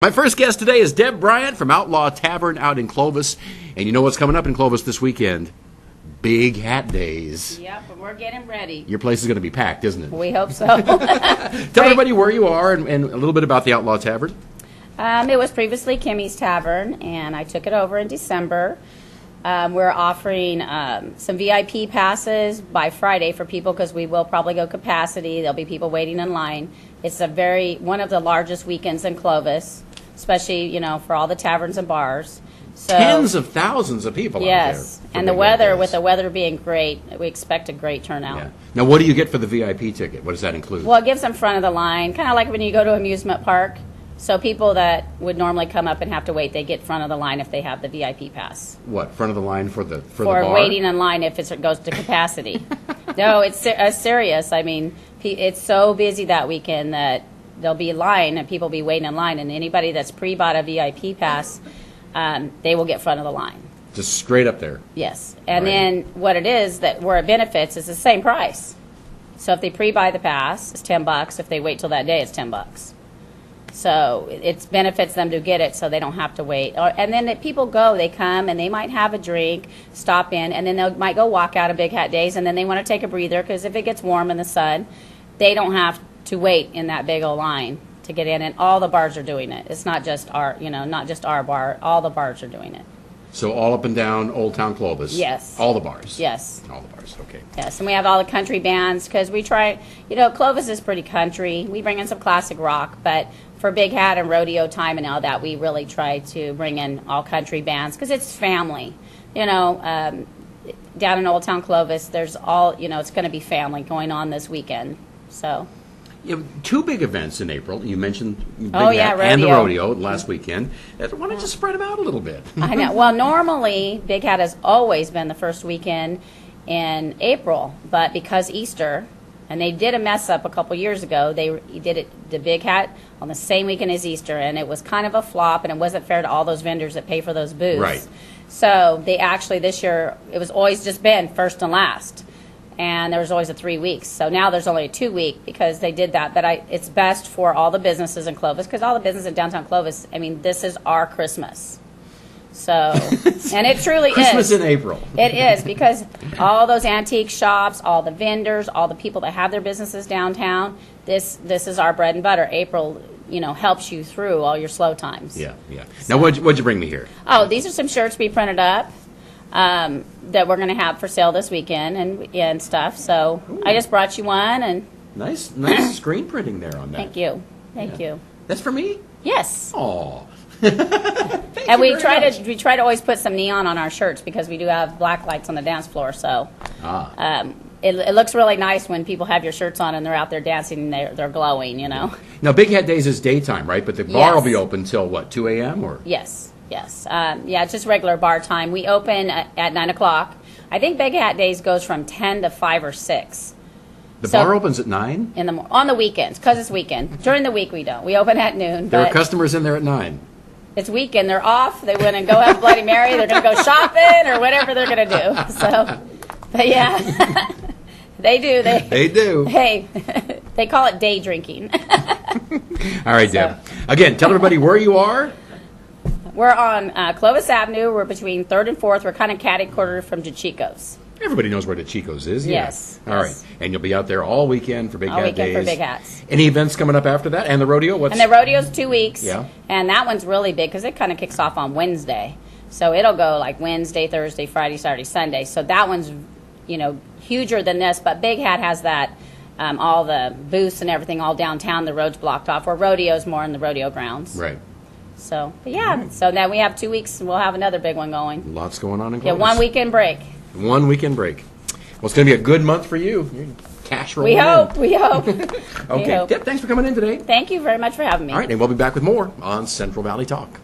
My first guest today is Deb Bryant from Outlaw Tavern out in Clovis. And you know what's coming up in Clovis this weekend? Big Hat Days. Yep, but we're getting ready. Your place is going to be packed, isn't it? We hope so. Tell everybody where you are and a little bit about the Outlaw Tavern. It was previously Kimmy's Tavern, and I took it over in December. We're offering some VIP passes by Friday for people because we will probably go capacity. There'll be people waiting in line. It's one of the largest weekends in Clovis, especially, for all the taverns and bars. So, tens of thousands of people out there. Yes, and the weather, with the weather being great, we expect a great turnout. Yeah. Now, what do you get for the VIP ticket? What does that include? Well, it gives them front of the line, kind of like when you go to an amusement park. So people that would normally come up and have to wait, they get front of the line if they have the VIP pass. What, front of the line for the bar? For waiting in line if it goes to capacity. No, it's serious. I mean, it's so busy that weekend that there'll be a line and people will be waiting in line, and anybody that's pre-bought a VIP pass, they will get front of the line. Just straight up there. Yes. And then what it is, that where it benefits is the same price. So if they pre-buy the pass, it's $10. If they wait till that day, it's $10. So it benefits them to get it so they don't have to wait. And then people go, they come, and they might have a drink, stop in, and then they might go walk out of Big Hat Days, and then they want to take a breather because if it gets warm in the sun, they don't have to wait in that big old line to get in. And all the bars are doing it. It's not just not just our bar. All the bars are doing it. So all up and down Old Town Clovis? Yes. All the bars? Yes. All the bars, okay. Yes, and we have all the country bands because we try, Clovis is pretty country. We bring in some classic rock, but for Big Hat and rodeo time and all that, we really try to bring in all country bands because it's family. Down in Old Town Clovis, there's all, it's going to be family going on this weekend, so. You have two big events in April. You mentioned Big Hat and the rodeo last weekend. Why don't you spread them out a little bit? I know. Well, normally Big Hat has always been the first weekend in April, but because Easter, and they did a mess up a couple years ago, they did the Big Hat on the same weekend as Easter, and it was kind of a flop, and it wasn't fair to all those vendors that pay for those booths. Right. So they actually, this year, it was always just been first and last. And there was always a 3 weeks. So now there's only a 2 week because they did that. But it's best for all the businesses in Clovis because all the business in downtown Clovis, this is our Christmas. So, and it truly Christmas is. in April. It is because all those antique shops, all the vendors, all the people that have their businesses downtown, this is our bread and butter. April, helps you through all your slow times. Yeah, yeah. Now, what'd you bring me here? Oh, these are some shirts we printed up. That we're going to have for sale this weekend and stuff. So ooh. I just brought you one and nice screen printing there on that. Thank you. That's for me? Yes. Aw. And we try to always put some neon on our shirts because we do have black lights on the dance floor. So it looks really nice when people have your shirts on and they're out there dancing and they're glowing. Now Big Hat Days is daytime, right? But the bar will be open till what, 2 a.m. or? Yes. Yes. It's just regular bar time. We open at 9 o'clock. I think Big Hat Days goes from 10 to 5 or 6. The bar opens at 9? On the weekends, because it's weekend. During the week, we don't. We open at noon. There are customers in there at 9. It's weekend. They're off. They went and go have Bloody Mary. They're going to go shopping or whatever they're going to do. So, but yeah, they do. They do. Hey, they call it day drinking. All right, Deb. Again, tell everybody where you are. We're on Clovis Avenue. We're between 3rd and 4th. We're kind of catty-cornered from DeChico's. Everybody knows where DeChico's is. Yeah. Yes. All right. And you'll be out there all weekend for Big Hat Days. All weekend for Big Hats. Any events coming up after that? And the rodeo? And the rodeo's 2 weeks. Yeah. And that one's really big because it kind of kicks off on Wednesday. So it'll go like Wednesday, Thursday, Friday, Saturday, Sunday. So that one's, huger than this. But Big Hat has that, all the booths and everything all downtown. The road's blocked off. Where rodeo's more in the rodeo grounds. Right. So, but yeah. So now we have 2 weeks and we'll have another big one going. Lots going on in Clovis. Yeah, 1 weekend break. 1 weekend break. Well, it's going to be a good month for you. You're cash rolling We hope. Okay. Deb, thanks for coming in today. Thank you very much for having me. All right, and we'll be back with more on Central Valley Talk.